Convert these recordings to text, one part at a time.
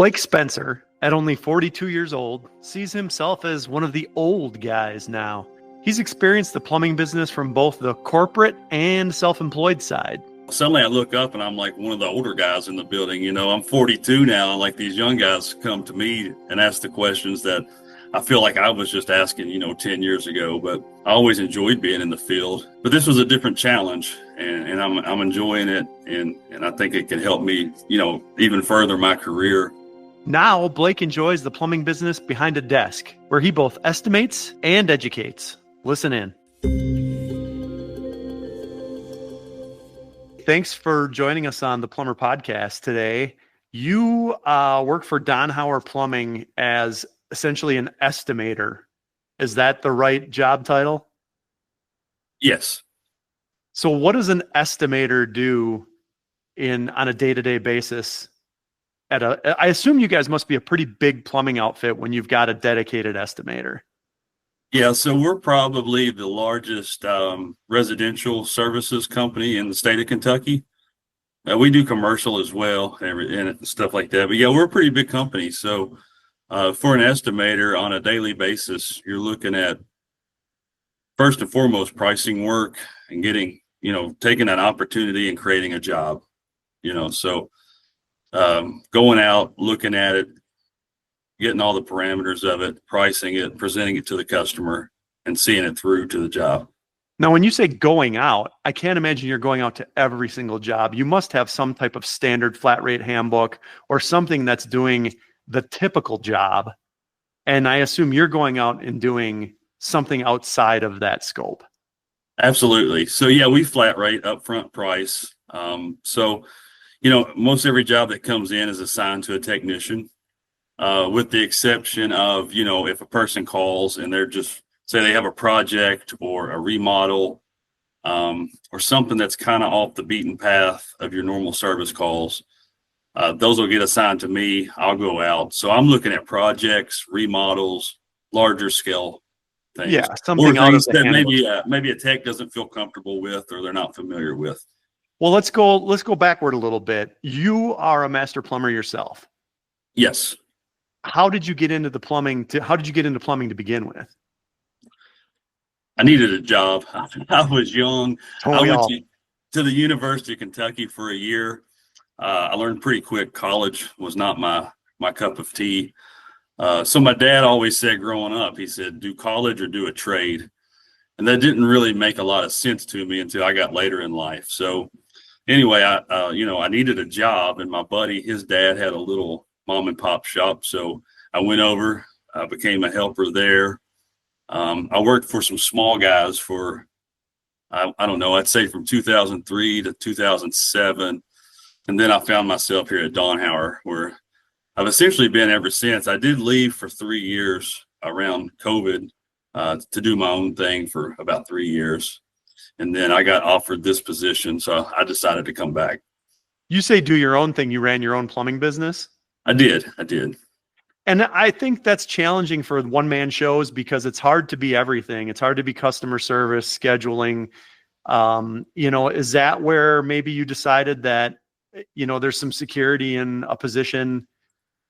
Blake Spencer, at only 42 years old, sees himself as one of the old guys now. He's experienced the plumbing business from both the corporate and self-employed side. Suddenly I look up and I'm like one of the older guys in the building. I'm 42 now, and like these young guys come to me and ask the questions that I feel like I was just asking, 10 years ago. But I always enjoyed being in the field. But this was a different challenge, and I'm enjoying it, and I think it can help me, even further my career. Now, Blake enjoys the plumbing business behind a desk, where he both estimates and educates. Listen in. Thanks for joining us on the Plumber Podcast today. You work for Donhauer Plumbing as essentially an estimator. Is that the right job title? Yes. So what does an estimator do on a day-to-day basis? I assume you guys must be a pretty big plumbing outfit when you've got a dedicated estimator. Yeah, so we're probably the largest residential services company in the state of Kentucky. We do commercial as well and stuff like that. But yeah, we're a pretty big company. So for an estimator on a daily basis, you're looking at first and foremost pricing work and getting, taking an opportunity and creating a job. So going out, looking at it, getting all the parameters of it, pricing it, presenting it to the customer, and seeing it through to the job. Now, when you say going out, I can't imagine you're going out to every single job. You must have some type of standard flat rate handbook or something that's doing the typical job. And I assume you're going out and doing something outside of that scope. Absolutely. So yeah, we flat rate upfront price. So most every job that comes in is assigned to a technician. With the exception of, if a person calls and they're just, say they have a project or a remodel or something that's kind of off the beaten path of your normal service calls, those will get assigned to me. I'll go out. So I'm looking at projects, remodels, larger scale things. Yeah, something out of the that maybe a tech doesn't feel comfortable with or they're not familiar with. Well, let's go backward a little bit. You are a master plumber yourself. Yes. How did you get into plumbing to begin with? I needed a job. I was young. Totally I went to the University of Kentucky for a year. I learned pretty quick college was not my cup of tea. So my dad always said growing up, he said, do college or do a trade. And that didn't really make a lot of sense to me until I got later in life. So anyway, I needed a job, and my buddy, his dad had a little mom and pop shop. So I went over, became a helper there. I worked for some small guys for, I don't know, I'd say from 2003 to 2007. And then I found myself here at Donhauer, where I've essentially been ever since. I did leave for 3 years around COVID to do my own thing for about 3 years. And then I got offered this position. So I decided to come back. You say do your own thing. You ran your own plumbing business? I did. And I think that's challenging for one-man shows because it's hard to be everything. It's hard to be customer service, scheduling. Is that where maybe you decided that, there's some security in a position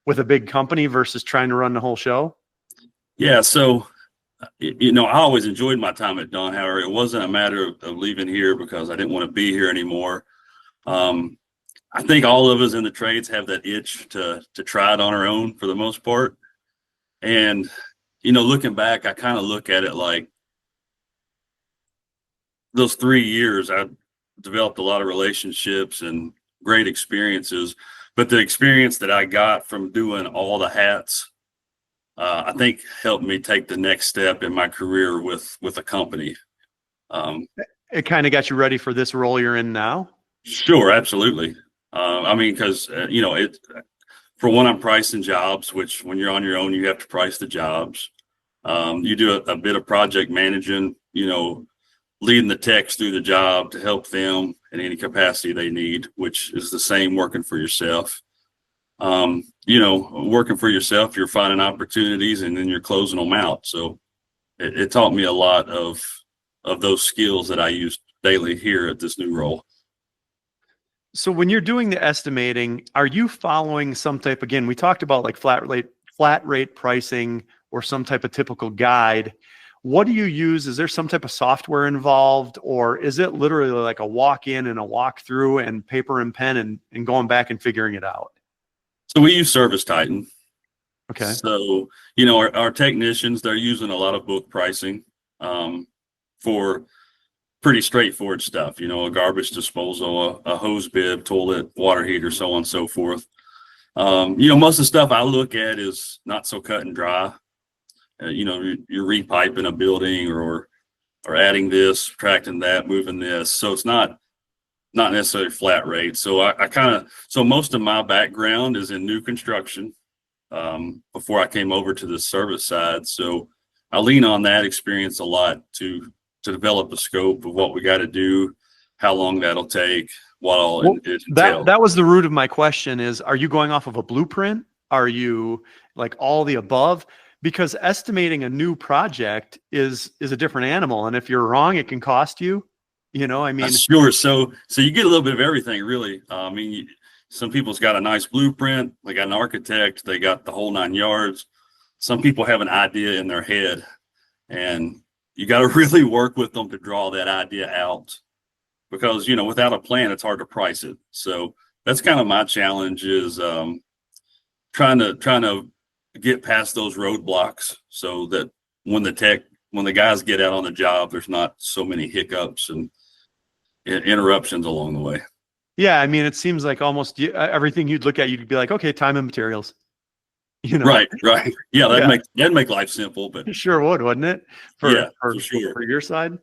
with a big company versus trying to run the whole show? Yeah. So, I always enjoyed my time at Donhauer. It wasn't a matter of leaving here because I didn't want to be here anymore. I think all of us in the trades have that itch to try it on our own for the most part. And, looking back, I kind of look at it like those 3 years, I developed a lot of relationships and great experiences. But the experience that I got from doing all the hats, I think helped me take the next step in my career with a company. It kind of got you ready for this role you're in now? Sure, absolutely. Because, for one, I'm pricing jobs, which when you're on your own, you have to price the jobs. You do a bit of project managing, leading the techs through the job to help them in any capacity they need, which is the same working for yourself. Working for yourself, you're finding opportunities and then you're closing them out. So it taught me a lot of those skills that I use daily here at this new role. So when you're doing the estimating, are you following some type, again, we talked about like flat rate pricing or some type of typical guide. What do you use? Is there some type of software involved, or is it literally like a walk in and a walk through and paper and pen and going back and figuring it out? So we use Service Titan. Okay. So, our technicians, they're using a lot of book pricing for pretty straightforward stuff, a garbage disposal, a hose bib, toilet, water heater, so on and so forth. Most of the stuff I look at is not so cut and dry. You're repiping a building or adding this, subtracting that, moving this. So it's not necessarily flat rate. So so most of my background is in new construction before I came over to the service side. So I lean on that experience a lot to develop a scope of what we got to do, how long that'll take, what all it entails. That was the root of my question is, are you going off of a blueprint? Are you like all the above? Because estimating a new project is a different animal. And if you're wrong, it can cost you, Sure. So you get a little bit of everything, really. Some people's got a nice blueprint. They got an architect. They got the whole 9 yards. Some people have an idea in their head, and you got to really work with them to draw that idea out, because, without a plan, it's hard to price it. So that's kind of my challenge is trying to get past those roadblocks so that when the guys get out on the job, there's not so many hiccups and interruptions along the way. Yeah. I mean, it seems like almost everything you'd look at, you'd be like, okay, time and materials, Right. Yeah. That'd make life simple, but it sure would, wouldn't it? For sure. For your side.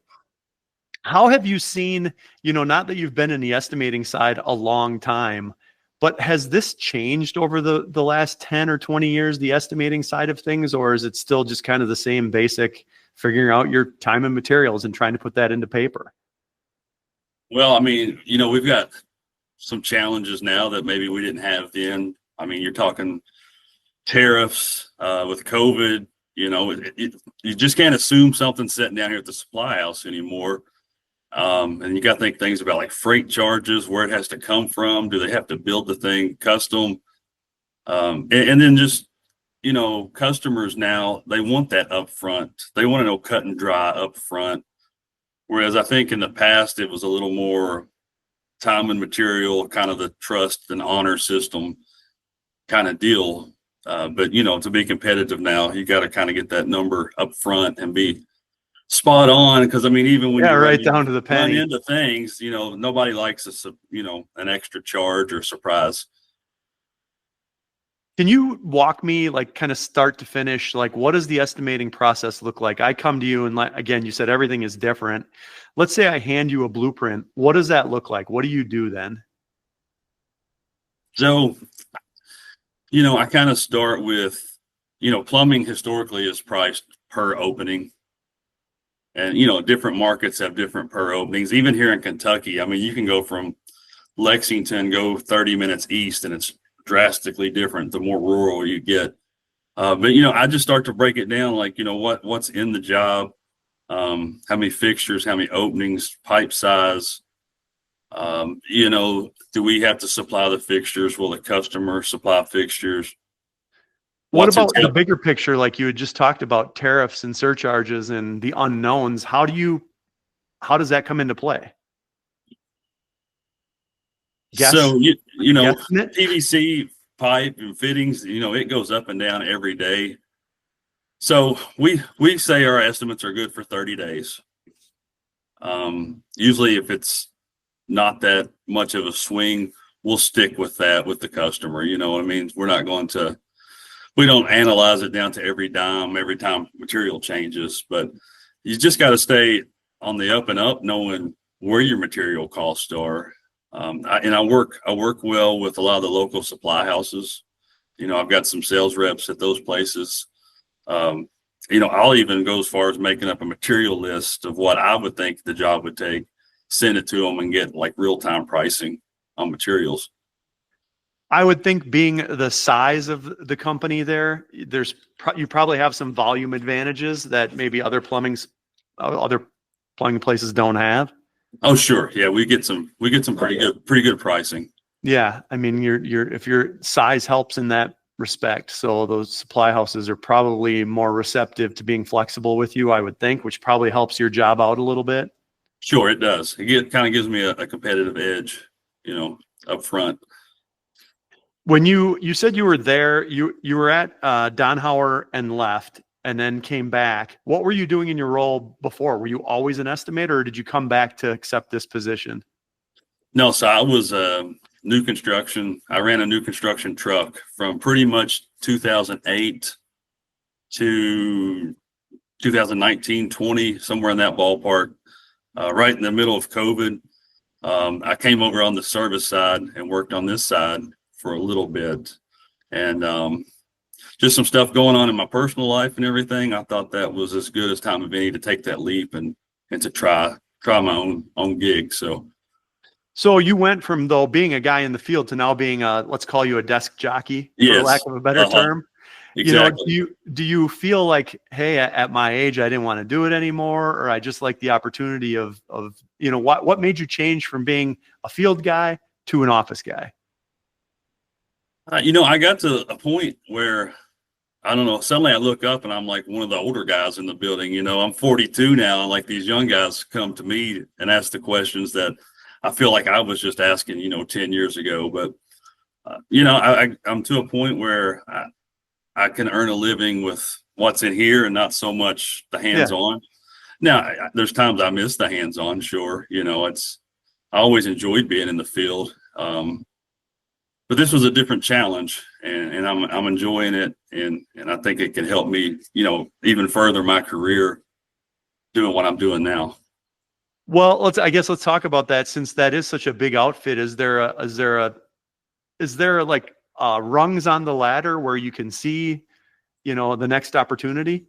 How have you seen, not that you've been in the estimating side a long time, but has this changed over the last 10 or 20 years, the estimating side of things, or is it still just kind of the same basic figuring out your time and materials and trying to put that into paper? Well, we've got some challenges now that maybe we didn't have then. You're talking tariffs with COVID, you just can't assume something's sitting down here at the supply house anymore. And you got to think things about like freight charges, where it has to come from. Do they have to build the thing custom? And then just, customers now, they want that up front. They want to know cut and dry up front. Whereas I think in the past, it was a little more time and material, kind of the trust and honor system kind of deal. But, to be competitive now, you got to kind of get that number up front and be spot on. Because, even when you're right down to the penny, run into things, nobody likes an extra charge or surprise. Can you walk me like kind of start to finish? Like, what does the estimating process look like? I come to you and again, you said everything is different. Let's say I hand you a blueprint. What does that look like? What do you do then? So, I kind of start with, plumbing historically is priced per opening. And, different markets have different per openings. Even here in Kentucky, you can go from Lexington, go 30 minutes east, and it's drastically different the more rural you get. But I just start to break it down, like, what's in the job, how many fixtures, how many openings, pipe size, do we have to supply the fixtures? Will the customer supply fixtures? What about the bigger picture, like you had just talked about tariffs and surcharges and the unknowns? How does that come into play? So, PVC pipe and fittings, it goes up and down every day. So we say our estimates are good for 30 days. Usually if it's not that much of a swing, we'll stick with that with the customer. You know what I mean? We don't analyze it down to every dime, every time material changes, but you just got to stay on the up and up, knowing where your material costs are. I work well with a lot of the local supply houses. I've got some sales reps at those places. I'll even go as far as making up a material list of what I would think the job would take, send it to them, and get like real-time pricing on materials. I would think, being the size of the company there, you probably have some volume advantages that maybe other plumbing places don't have. Oh, sure. Yeah, we get some pretty good pricing. Yeah, I mean, if your size helps in that respect, so those supply houses are probably more receptive to being flexible with you, I would think, which probably helps your job out a little bit. Sure, it does. Kind of gives me a competitive edge, you know, up front. When you said you were there, you were at Donhauer and left, and then came back. What were you doing in your role before? Were you always an estimator, or did you come back to accept this position? No, so I was new construction. I ran a new construction truck from pretty much 2008 to 2019, 20, somewhere in that ballpark, right in the middle of COVID. I came over on the service side and worked on this side for a little bit. And just some stuff going on in my personal life and everything. I thought that was as good as time of any to take that leap and to try my own gig. So you went from though being a guy in the field to now being let's call you a desk jockey, for lack of a better term. Exactly. You know, do you feel like, hey, at my age, I didn't want to do it anymore, or I just like the opportunity of what made you change from being a field guy to an office guy? I got to a point where I don't know. Suddenly I look up and I'm like one of the older guys in the building. I'm 42 now, and like these young guys come to me and ask the questions that I feel like I was just asking, 10 years ago. But I'm to a point where I can earn a living with what's in here and not so much the hands-on. Now, there's times I miss the hands-on, sure. I always enjoyed being in the field. But this was a different challenge, and I'm enjoying it, and I think it can help me, even further my career doing what I'm doing now. Well, let's talk about that, since that is such a big outfit. Is there like rungs on the ladder where you can see, the next opportunity?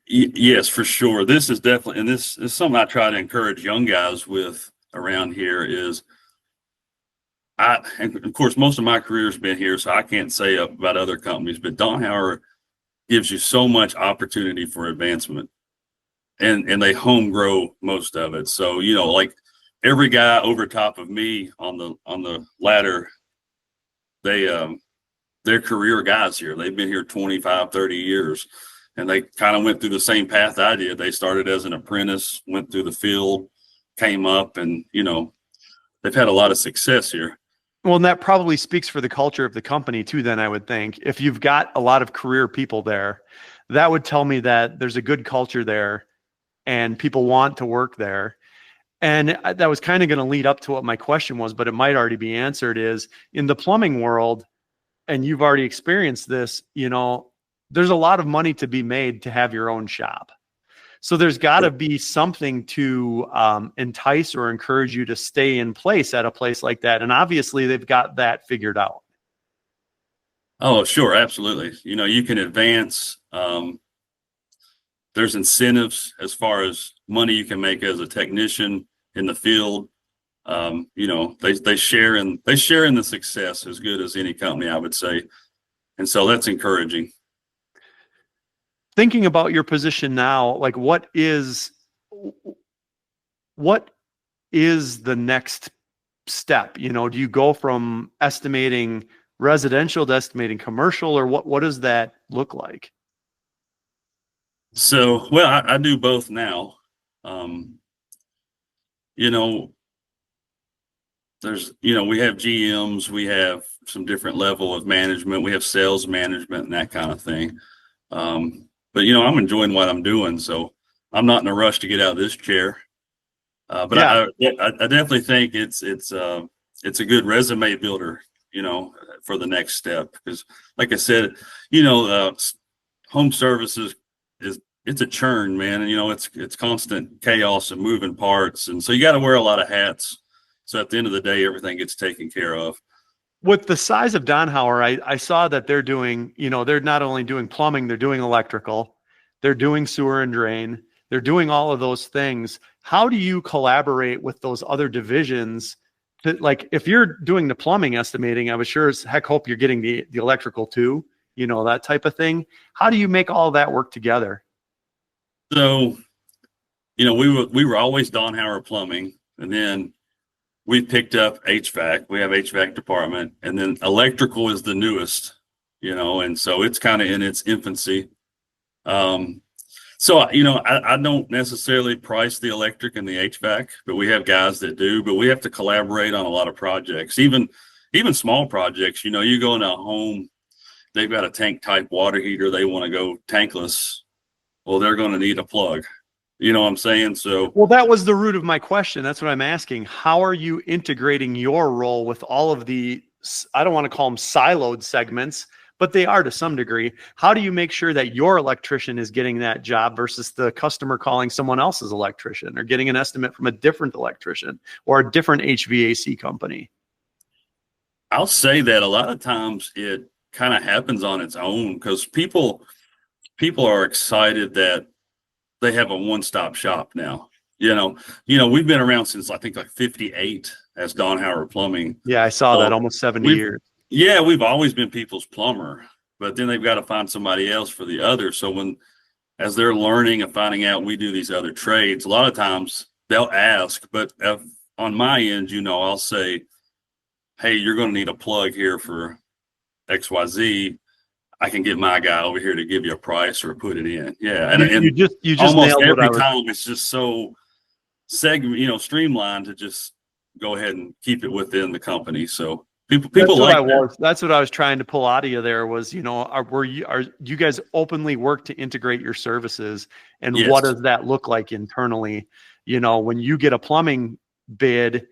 Yes, for sure. This is definitely, and this is something I try to encourage young guys with around here is, and of course, most of my career has been here, so I can't say about other companies, but Donhauer gives you so much opportunity for advancement, and they home grow most of it. So, like every guy over top of me on the ladder, they're career guys here. They've been here 25, 30 years, and they kind of went through the same path I did. They started as an apprentice, went through the field, came up, and, they've had a lot of success here. Well, and that probably speaks for the culture of the company too, then I would think. If you've got a lot of career people there, that would tell me that there's a good culture there and people want to work there. And that was kind of going to lead up to what my question was, but it might already be answered, is in the plumbing world, and you've already experienced this, there's a lot of money to be made to have your own shop. So there's got to be something to entice or encourage you to stay in place at a place like that. And obviously they've got that figured out. Oh, sure. Absolutely. You can advance. There's incentives as far as money you can make as a technician in the field. They share in the success as good as any company, I would say. And so that's encouraging. Thinking about your position now, like what is the next step? Do you go from estimating residential to estimating commercial, or what does that look like? So, well, I do both now. There's, we have GMs, we have some different level of management, we have sales management and that kind of thing. But I'm enjoying what I'm doing, so I'm not in a rush to get out of this chair. But I definitely think it's a good resume builder, for the next step. Because, like I said, home services it's a churn, man, and it's constant chaos and moving parts, and so you got to wear a lot of hats. So at the end of the day, everything gets taken care of. With the size of Donhauer, I saw that they're doing, they're not only doing plumbing, they're doing electrical, they're doing sewer and drain, they're doing all of those things. How do you collaborate with those other divisions? Like, if you're doing the plumbing estimating, I was sure as heck hope you're getting the electrical too, that type of thing. How do you make all that work together? So, we were always Donhauer Plumbing. And then we picked up HVAC. We have HVAC department, and then electrical is the newest, and so it's kind of in its infancy. So, I don't necessarily price the electric and the HVAC, but we have guys that do, but we have to collaborate on a lot of projects, even small projects. You go in a home, they've got a tank type water heater. They want to go tankless. Well, they're going to need a plug. You know what I'm saying? So, well, that was the root of my question. That's what I'm asking. How are you integrating your role with all of the, I don't want to call them siloed segments, but they are to some degree. How do you make sure that your electrician is getting that job versus the customer calling someone else's electrician or getting an estimate from a different electrician or a different HVAC company? I'll say that a lot of times it kind of happens on its own because people are excited that they have a one-stop shop now. We've been around since I think like 58 as Don Howard Plumbing. Yeah, I saw that, almost 70 years. Yeah, we've always been people's plumber, but then they've got to find somebody else for the other. So as they're learning and finding out we do these other trades, a lot of times they'll ask, but on my end, I'll say, hey, you're going to need a plug here for XYZ. I can get my guy over here to give you a price or put it in. Yeah. And you just almost nailed every what time it's just so streamlined to just go ahead and keep it within the company. So people like that. That's what I was trying to pull out of you there was, are you guys openly work to integrate your services, and Yes. What does that look like internally? When you get a plumbing bid,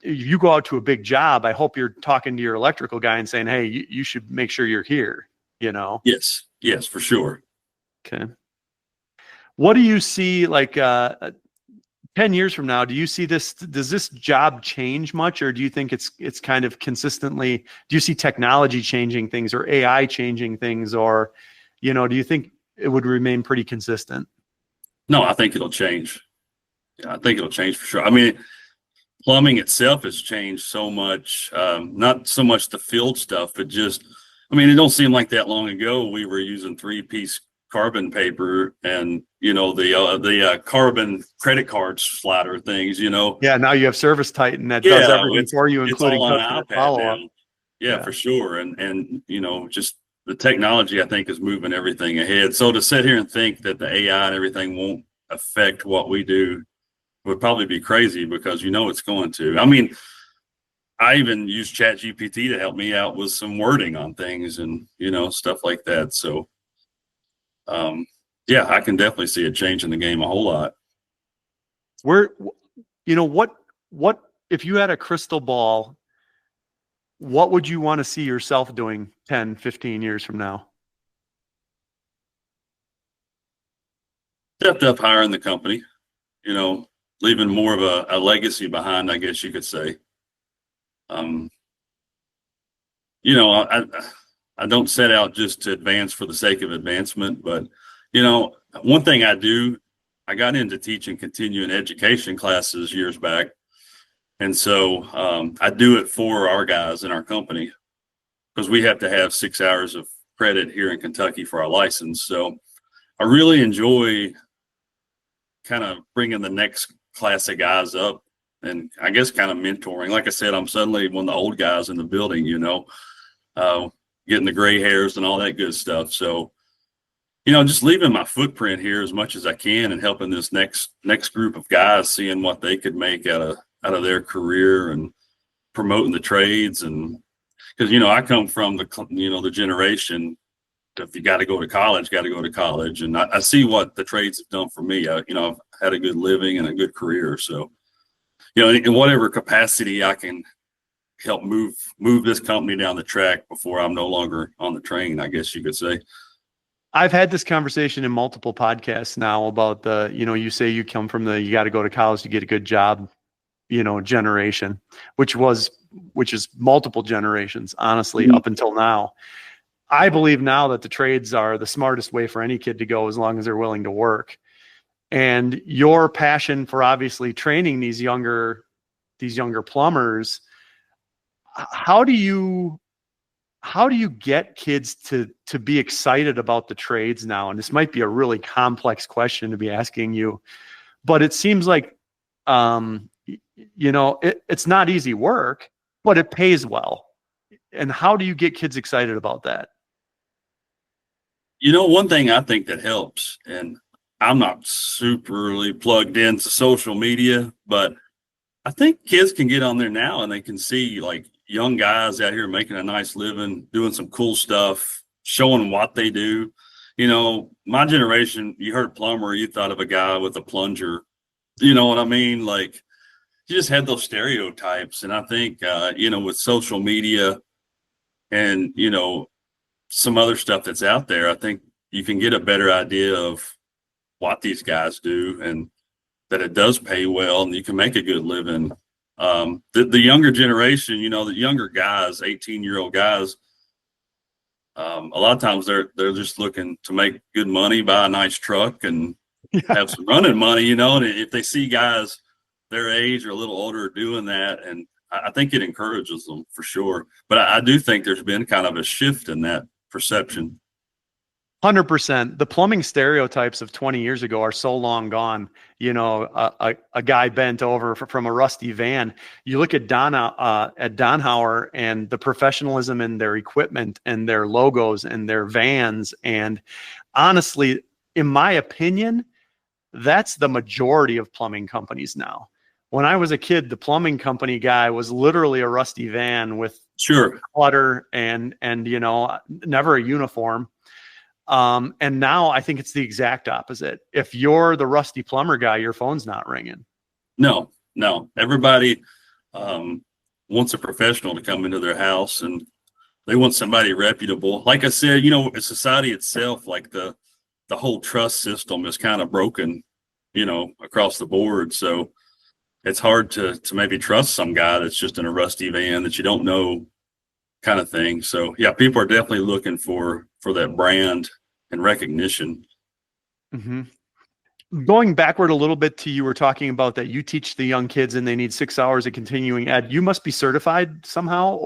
you go out to a big job. I hope you're talking to your electrical guy and saying, hey, you should make sure you're here, Yes, for sure. Okay. What do you see 10 years from now? Do you see does this job change much, or do you think it's kind of consistently, do you see technology changing things or AI changing things, or, do you think it would remain pretty consistent? No, I think it'll change. Yeah, I think it'll change for sure. I mean, plumbing itself has changed so much, not so much the field stuff, but just, it don't seem like that long ago we were using 3-piece carbon paper and the carbon credit card slider things. Yeah, now you have Service Titan that does everything for you, including customer follow-up. Yeah, for sure. And just the technology, I think, is moving everything ahead. So to sit here and think that the AI and everything won't affect what we do would probably be crazy, because it's going to. I even use ChatGPT to help me out with some wording on things and stuff like that. So yeah, I can definitely see it changing the game a whole lot. What if you had a crystal ball, what would you want to see yourself doing 10, 15 years from now? Stepped up higher in the company, leaving more of a legacy behind, I guess you could say. I don't set out just to advance for the sake of advancement, but one thing I got into teaching continuing education classes years back. And so I do it for our guys in our company, because we have to have 6 hours of credit here in Kentucky for our license. So I really enjoy kind of bringing the next class of guys up, and I guess kind of mentoring. Like I said, I'm suddenly one of the old guys in the building, getting the gray hairs and all that good stuff. So, just leaving my footprint here as much as I can and helping this next group of guys, seeing what they could make out of their career and promoting the trades. And because, I come from the generation, if you got to go to college, got to go to college. And I see what the trades have done for me. I've had a good living and a good career. So, in whatever capacity I can help move this company down the track before I'm no longer on the train, I guess you could say. I've had this conversation in multiple podcasts now about you say you come from you got to go to college to get a good job, generation, which is multiple generations, honestly, up until now. I believe now that the trades are the smartest way for any kid to go, as long as they're willing to work. And your passion for obviously training these younger plumbers, how do you get kids to be excited about the trades now? And this might be a really complex question to be asking you, but it seems like it's not easy work, but it pays well. And how do you get kids excited about that? One thing I think that helps, and I'm not superly plugged into social media, but I think kids can get on there now and they can see like young guys out here making a nice living, doing some cool stuff, showing what they do. My generation, you heard plumber, you thought of a guy with a plunger. You know what I mean? Like, you just had those stereotypes. And I think, with social media and, some other stuff that's out there, I think you can get a better idea of what these guys do and that it does pay well and you can make a good living. The younger generation, the younger guys, 18-year-old guys, a lot of times they're just looking to make good money, buy a nice truck and have some running money, and if they see guys their age or a little older doing that, and I think it encourages them for sure. But I do think there's been kind of a shift in that perception. 100%. The plumbing stereotypes of 20 years ago are so long gone. A guy bent over from a rusty van. You look at Donhauer and the professionalism in their equipment and their logos and their vans. And honestly, in my opinion, that's the majority of plumbing companies now. When I was a kid, the plumbing company guy was literally a rusty van with clutter and never a uniform. And now I think it's the exact opposite. If you're the rusty plumber guy, your phone's not ringing. No. Everybody wants a professional to come into their house and they want somebody reputable. Like I said, society itself, like the whole trust system is kind of broken, across the board. So it's hard to maybe trust some guy that's just in a rusty van that you don't know, kind of thing. So yeah, people are definitely looking for that brand and recognition. Mm-hmm. Going backward a little bit you were talking about that you teach the young kids and they need 6 hours of continuing ed. You must be certified somehow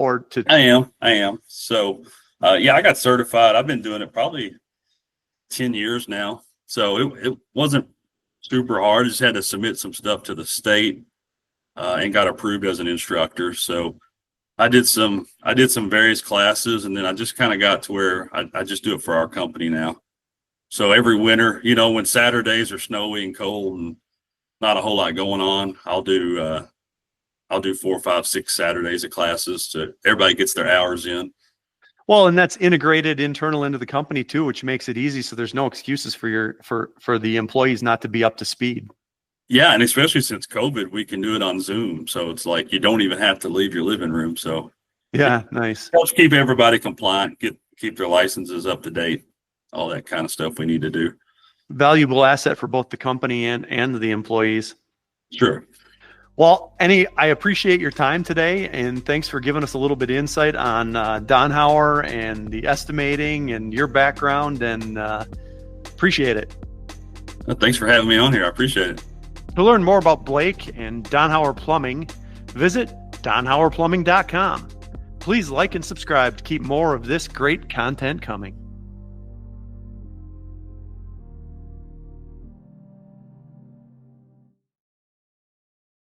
I am. So I got certified. I've been doing it probably 10 years now. So it wasn't super hard. I just had to submit some stuff to the state and got approved as an instructor. So I did some various classes, and then I just kind of got to where I just do it for our company now. So every winter, when Saturdays are snowy and cold and not a whole lot going on, I'll do 4, 5, 6 Saturdays of classes so everybody gets their hours in. Well, and that's integrated internal into the company too, which makes it easy. So there's no excuses for the employees not to be up to speed. Yeah, and especially since COVID, we can do it on Zoom. So it's like you don't even have to leave your living room. So yeah, nice. Helps keep everybody compliant, keep their licenses up to date, all that kind of stuff we need to do. Valuable asset for both the company and the employees. Sure. Well, I appreciate your time today, and thanks for giving us a little bit of insight on Donhauer and the estimating and your background, and appreciate it. Thanks for having me on here. I appreciate it. To learn more about Blake and Donhauer Plumbing, visit donhauerplumbing.com. Please like and subscribe to keep more of this great content coming.